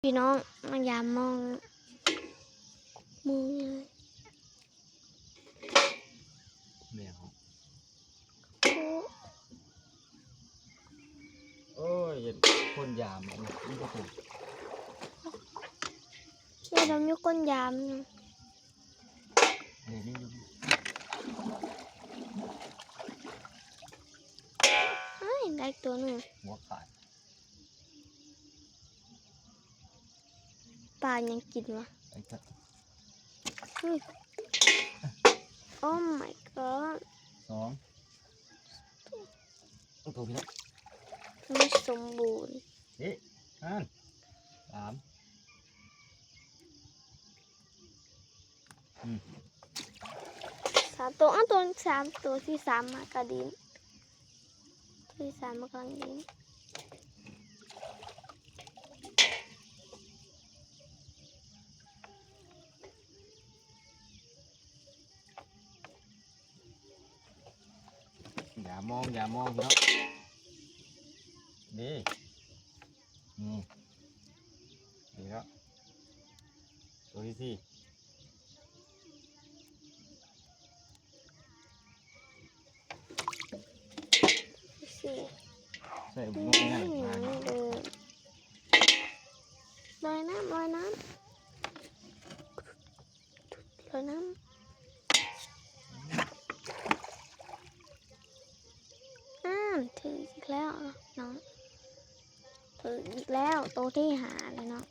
พี่น้องมันอย่ามองมือเลยแมวโอ้โอ้ยคนยามอันนี้ไม่ถูกยายดำยุก้นยามนะ นี่อยู่เฮ้ยได้ตัวหนึ่ง หัวขาดปลายังกินวะ ไอ้สัตว์ เฮ้ยโอ้ my god สองตัวพี่น้อง ไม่สมบูรณ์ อันสามสามตัวตัวสามตัวที่สามมากระดินที่สามมากำลังดินอย่ามองพี่น้องนี่นี่ครับตัวที่สี่สี่ ใส่บุ้งง่ายมาก ลอยน้ำลอยน้ำลอยน้ำถึงอีกแล้วน้องถึงอีกแล้วตัวที่หาเลยเนาะ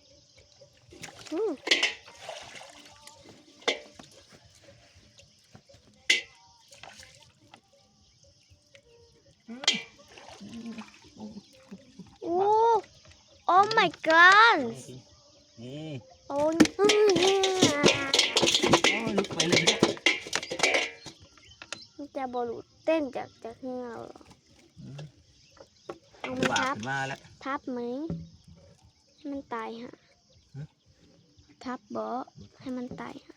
โอ้ oh my god นี่ โอ้ย ลุกไปเลย จะบอลูเต้นจากเหงาหรอเอามัน บา ทั ด บ มาแล้ว ทับไหมให้มันตายฮะทับบ่ให้มันตายฮะ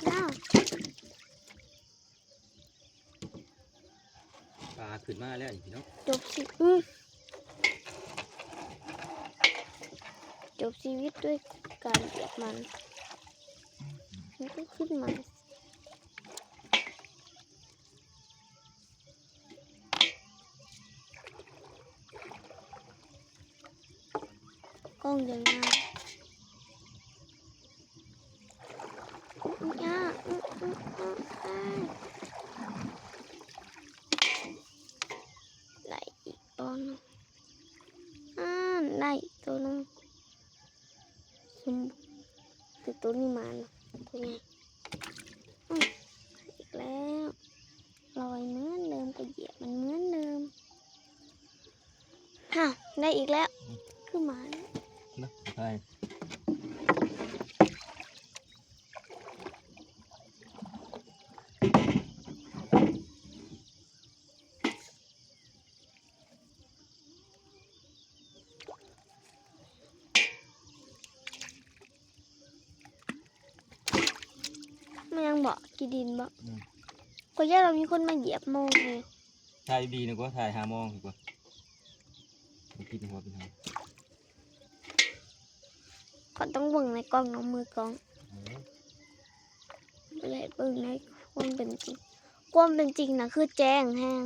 น้า ปลาขึ้นมาแล้วพี่น้อง จบสิจบชีวิตด้วยการเหยียบมันก็ขึ้นมาก้องยังไงไหนอีกตัวนึงไหนอีกตัวนึงคือตัวนี้มาตัวนี้อีกแล้วลอยเหมือนเดิมก็เหยียบมันเหมือนเดิมได้อีกแล้วคือหมานะใช่มันยังบอกกีดินบอกก็ย่าเรามีคนมาเหยียบโมงเลย ถ่ายดีนะกว่าถ่ายหามองดีกว่ากินหัวเป็นไง เขาต้องเบิ่งในกล้องน้องมือกล้องเลยเบิ่งในความเป็นจริงความเป็นจริงนะคือแจ้งแห้ง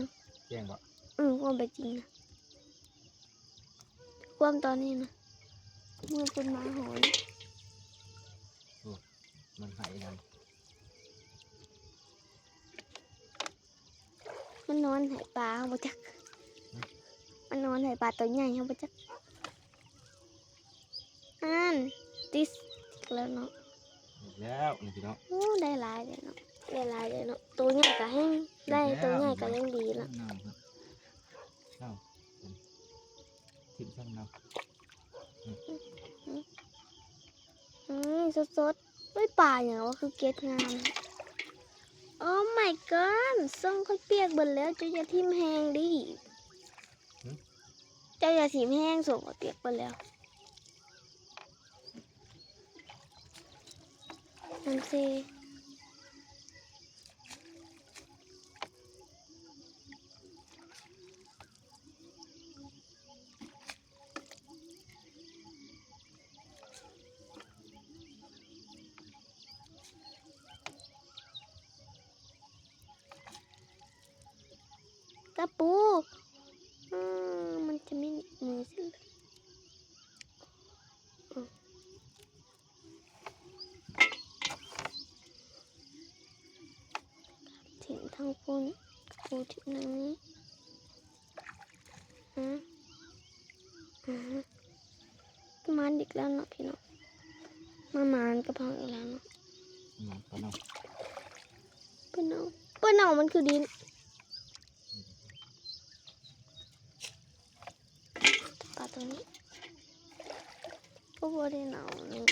แจ้งปะ ความเป็นจริงนะความตอนนี้นะมือเป็นหมาหอน มันหายไป มันนอนหายปลาเขาบ่จักมันนอนหายปลาตัวใหญ่เขาบ่จักติสแล้วเนาะ แล้วนี่พี่น้อง ได้หลายเลยเนาะได้หลายเลยเนาะตัวใหญ่ก็แห้งได้ตัวใหญ่ก็ยังดีละ น้ำครับน้ำทิพย์ช่างน้สดๆไม่ป่าอย่างว่าคือเกล็ดงามโอ้ my god ส่งค่อยเปียกเบิดแล้วเจ้าอย่าทิ่มแห้งดิเจ้าอย่าทิ่มแห้งส่งค่อยเปียกเบิดแล้วนั่นสิ ะปูมันจะไม่หนีบมือสิถิ่นทางปูนปูที่นี้มันอีกแล้วเนาะพี่น้องมานกระเพราอีกแล้วเนาะ มาปะเนาะ เปิ้นเอามันคือดินปลาตัวนี้ก็บ่ได้หนาวนี่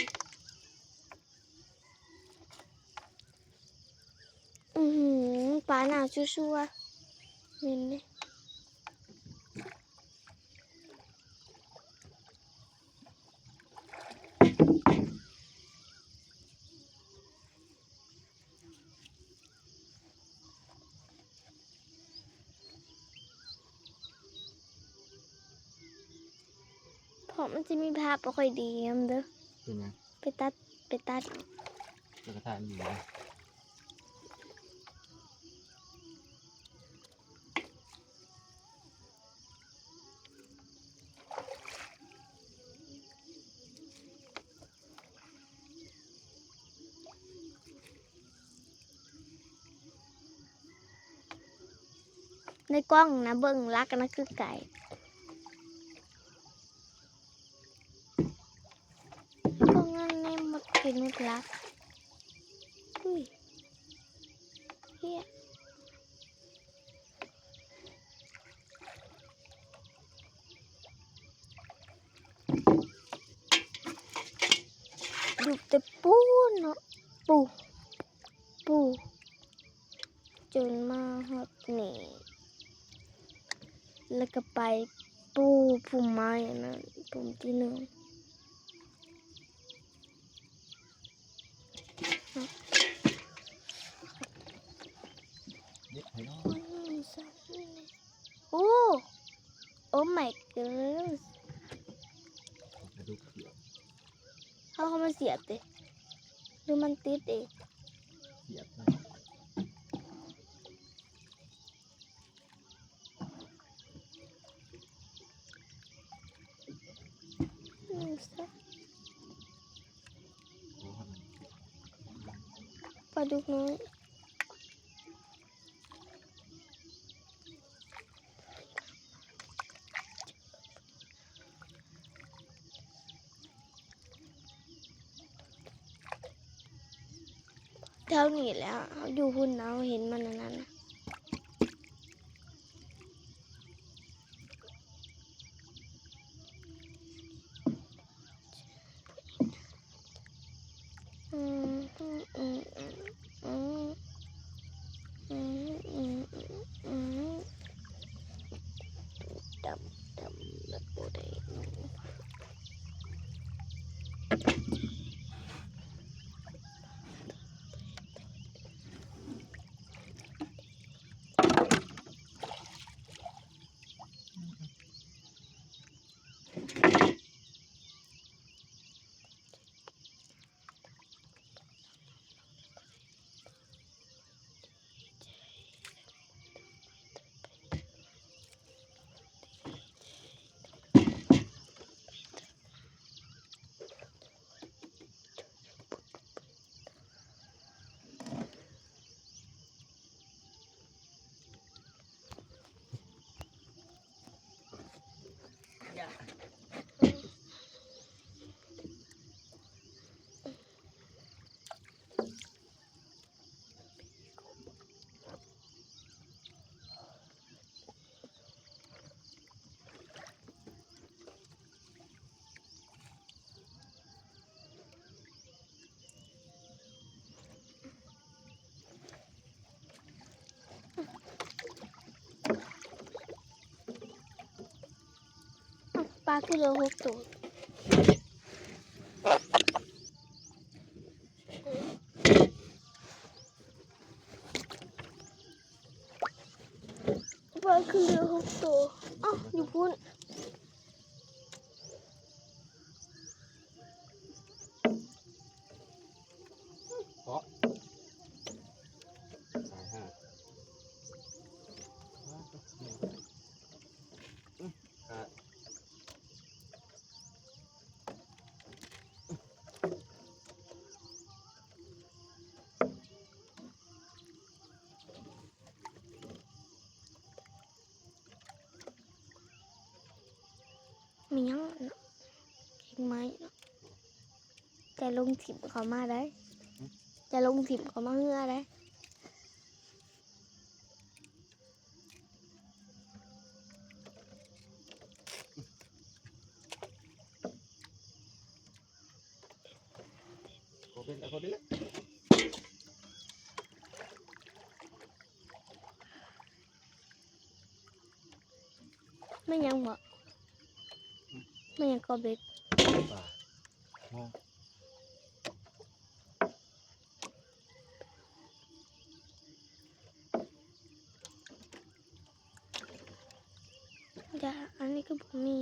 ปลาหนาวชัวร์ๆเห็นไหมเพราะมันจะมีภาพบ่ค่อยดีนำเด้อ เป็นไง ไปตัด แล้วก็ถ่ายมันอยู่เลย ในกล้องนะเบิ่งรักนะคือไก่กล้องนั้นในหมดเป็นหมดรักอุ้ยเฮียดูแต่ปูเนาะปูจนมาฮอดนี่แล้วก็ไปปูพุ่มไม้อันนั้นพุ่มที่หนึ่ง เด็กให้น้อง โอ้ โอ้ my god กระดูกเขียว เขามาเสียบดิหรือมันติดเอง เสียบนะ ปลาดุกน้อยเท่านี้แล้วเขาอยู่หุ่นเอาเห็นมันอันนั้นน่ะอืมอืมอืมอืมอืมอืมอืมดำแล้วก็ได้ปลาคือเหลือ6 ตัวปลาคือเหลือ6 ตัวอ้าวอยู่พุ่น เพราะสายห้า มียังเนาะเก่งไหมเนาะจะลงถิ่มเขามาได้จะลงถิ่มเขามาเหือได้ ขอเป็นแล้วขอเป็นแล้ว ไม่ยังบอกไม่ยังก็เบ็ด ป่ามอง จะอันนี้ก็บ่มี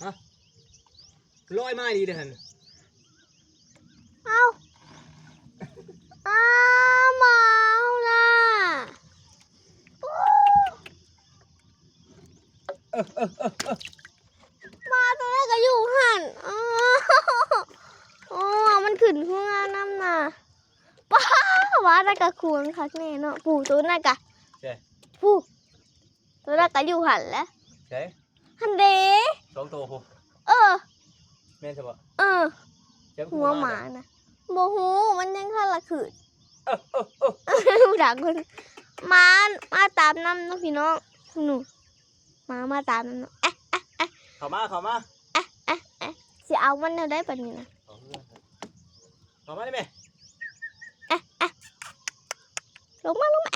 อ่ะลอยไม้ดีเด้อฮัน เอาเมาล่ะมาตัวแรกก็อยู่หันมันขึ้นเพื่อน้ำน่ะป้าว่าน่ะกะควรคักแน่เนาะปู่ตัวน่ะกะ ใช่ ปู่ตัวน่ะกะอยู่หันแล้ว ใช่ หันเด้ สองตัวโห เออ แม่นใช่ปะ หัวหมานะโมโหมันยังข้าละขืด ดักคนมาตามน้ำน้องพี่น้องหนูมาตามน้ำเนาะเข้ามาสิเอามันเอาได้ปะนี่นะ เข้ามาได้ไหม ลงมาลงมา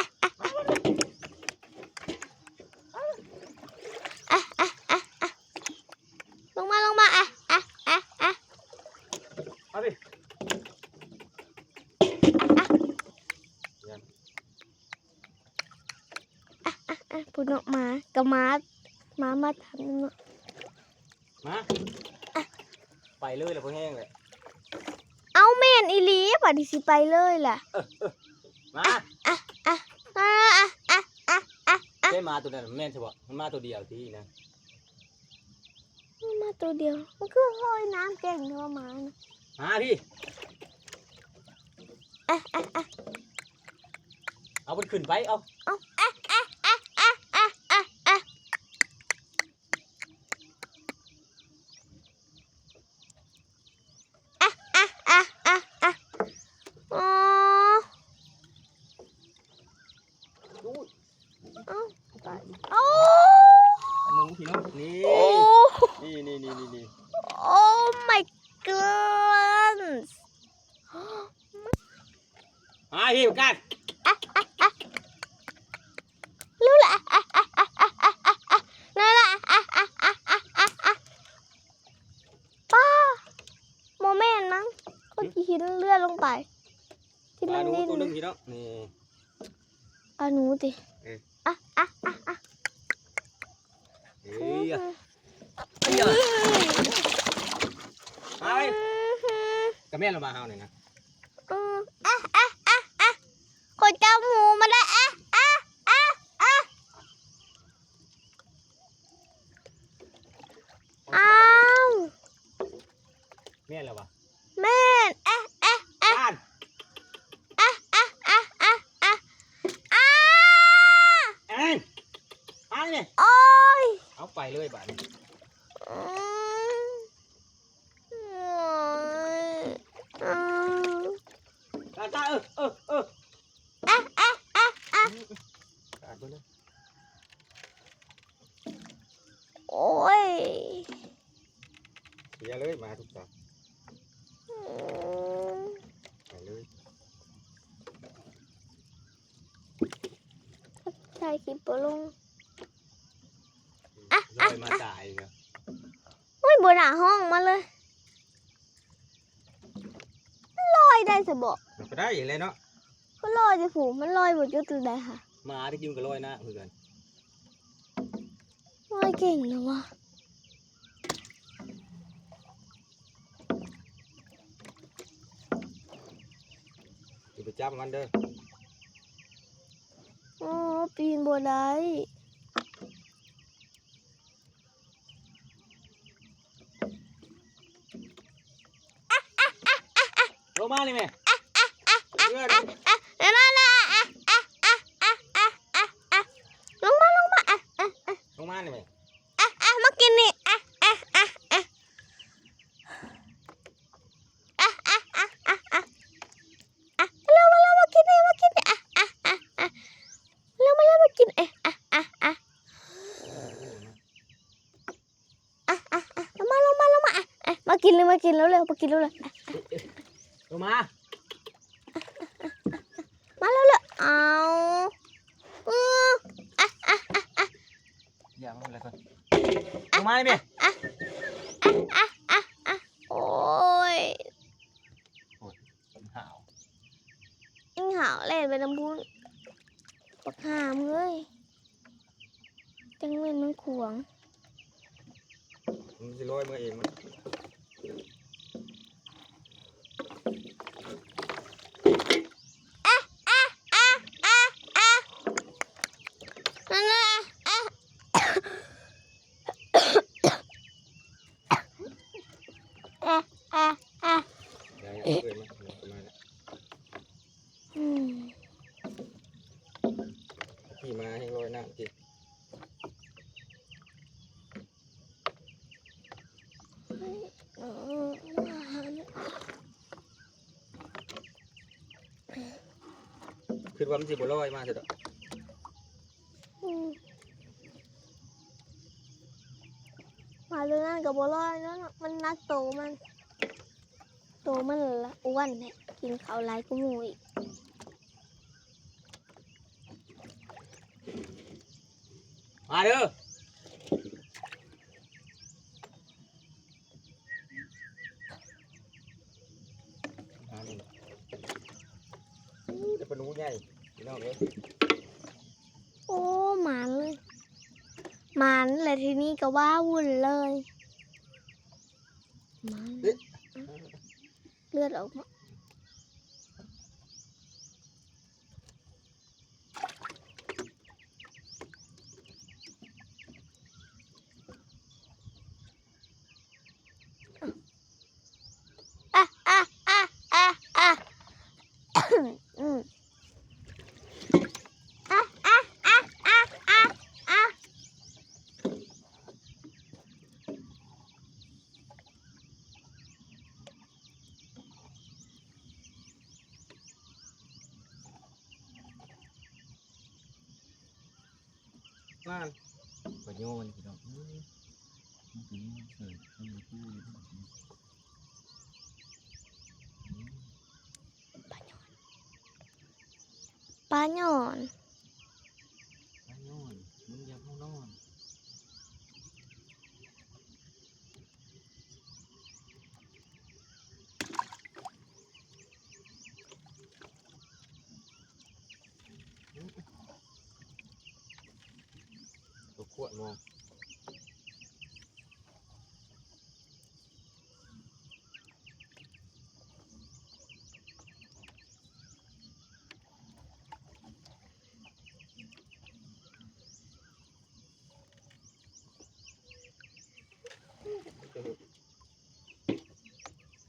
เอาดิพูดเนาะมากับมาตามน้ำเนาะ มาไปเลยเลยพวกแห้งเลย เอาแม่นอีหลีป่ะดิสิไปเลยล่ะ มาใช่มาตัวนั้นแม่นใช่ปะมันมาตัวเดียวทีนะ มาตัวเดียวมันคือลอยน้ำเก่งเท่าหมานะ มาพี่เอามันขึ้นไปเอาอันนู้นพี่น้องนี่โอ้ my god มาพี่กัน รู้ละนั่นแหละป้าโมเมนต์มั้งก็หินเลื่อนลงไปที่มัน หนู ดิ้น ตัวนึงพี่น้องนี่ เอาหนูดิ เอ้ย มาไปกับแม่เรามาเฮาหน่อยนะ คนเจ้าหมูมาได้อ้าว แม่เราปะ แม่นบ้านเอ็นมาเนี่ย โอ้ย เอาไปเลยบ้าน โอ้ย ตาอ่ะอ่ะอ่ะอ่ะ ขาดไปเลย โอ้ย เสียเลยมาทุกตัว อืม ไปเลย ถ่ายคลิปบ่ลง ลอยมาตายอีกแล้ว โอ้ยบนหน้าห้องมาเลยลอยได้สบอก มันก็ได้อย่างไรเนาะ ก็ลอยจะผูกมันลอยบนจุดจุดใดค่ะ มาที่กินก็ลอยหน้าเพื่อน ลอยเก่งนะวะ อย่าไปจับมันเด้อ อ๋อปีนบ่ได้ ลงมาเลยแม่เพื่อน เดี๋ยวนะลงมา ลงมาเลยแม่ มากินนี่เร็วมากินนี่เร็วมากินลงมามากินเลยมากินแล้วเร็วมากินแล้วเร็ว ลงมา มาแล้วเอาเออ อย่ามาอะไรก่อนลงมาเลยแม่ โอ้ย ห่าว อิงหาวเล่นไปน้ำบุญปักหามเลยจังเว้นมันขวง มันจะลอยมาเองมัน นั่นน่ะได้เพื่อนมาแล้ว อืม พี่มาให้ลอยหน้าจิคือว่ามันจะบ่ลอยมาเถอะ มาเรื่องนั้นกับบัวลอยนั่นน่ะมันนักโตมันละอ้วนเนี่ยกินข้าวไรก็มูอีก มาเด้อจะเป็นหนูใหญ่พี่น้องเลย โอ้หมานเลยหมานเลยทีนี้ก็ว่าวุ่นเลยหมานเลือดออกมาอืมนั่นปโยนพี่น้องปลาหย่อน ปโยนมึงอย่าพูดนอนตัวขวดมอง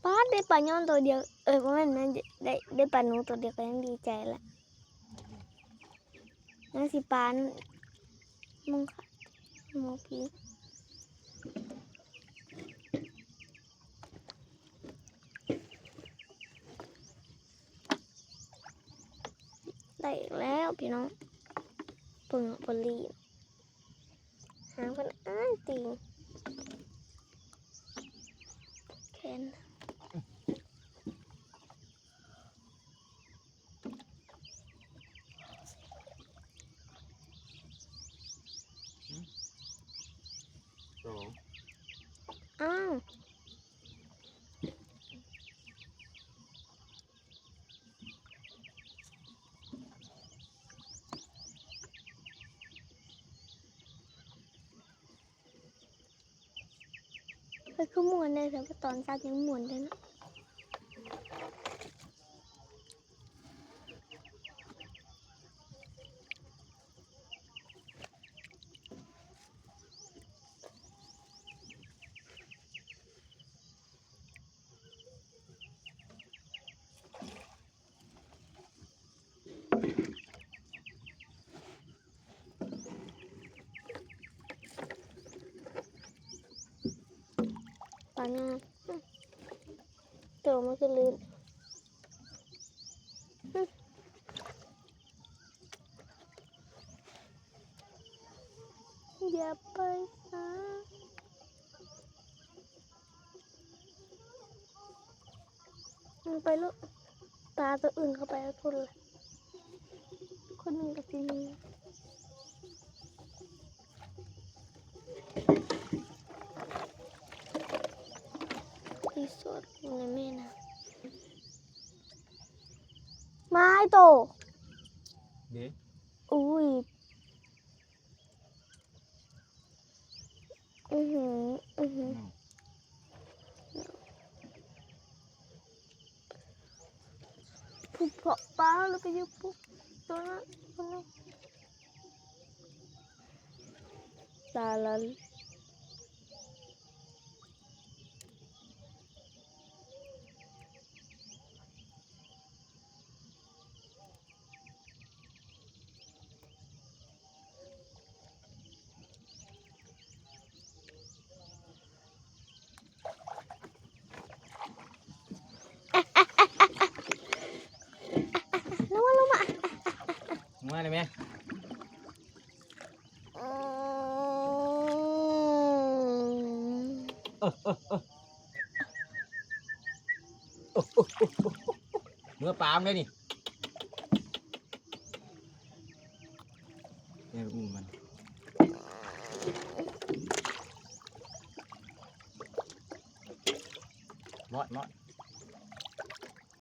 ป้าได้ปลาหย่อนตัวเดียวประมาณนั้นได้ปลาหนูตัวเดียวก็ยังดีใจละนั่นสิปลามุงค่ะมุงพี่ ได้อีกแล้วพี่น้องเปิงปลีหางเพิ่นอ้ายติงแขน สอง อ้าวไปคือหมวนเลยแต่ว่าตอนซัดยังหมวนเลยนะปานงตัวมันคือลื่นอย่าไปนะมันไปลูกปลาตัวอื่นเข้าไปแล้วคนเลยคนหนึ่งกับทีนี้รีสอร์ทอยู่ในแม่น้ำไม้โต เด็ก อุ้ยอือหืออือหือผูกเพาะปลาแล้วก็อยุบปุ๊บตัวนั้นตัวนั้นตาลันลงมา มาเลยไหม อืม เนื้อปลาล์มเลยนี่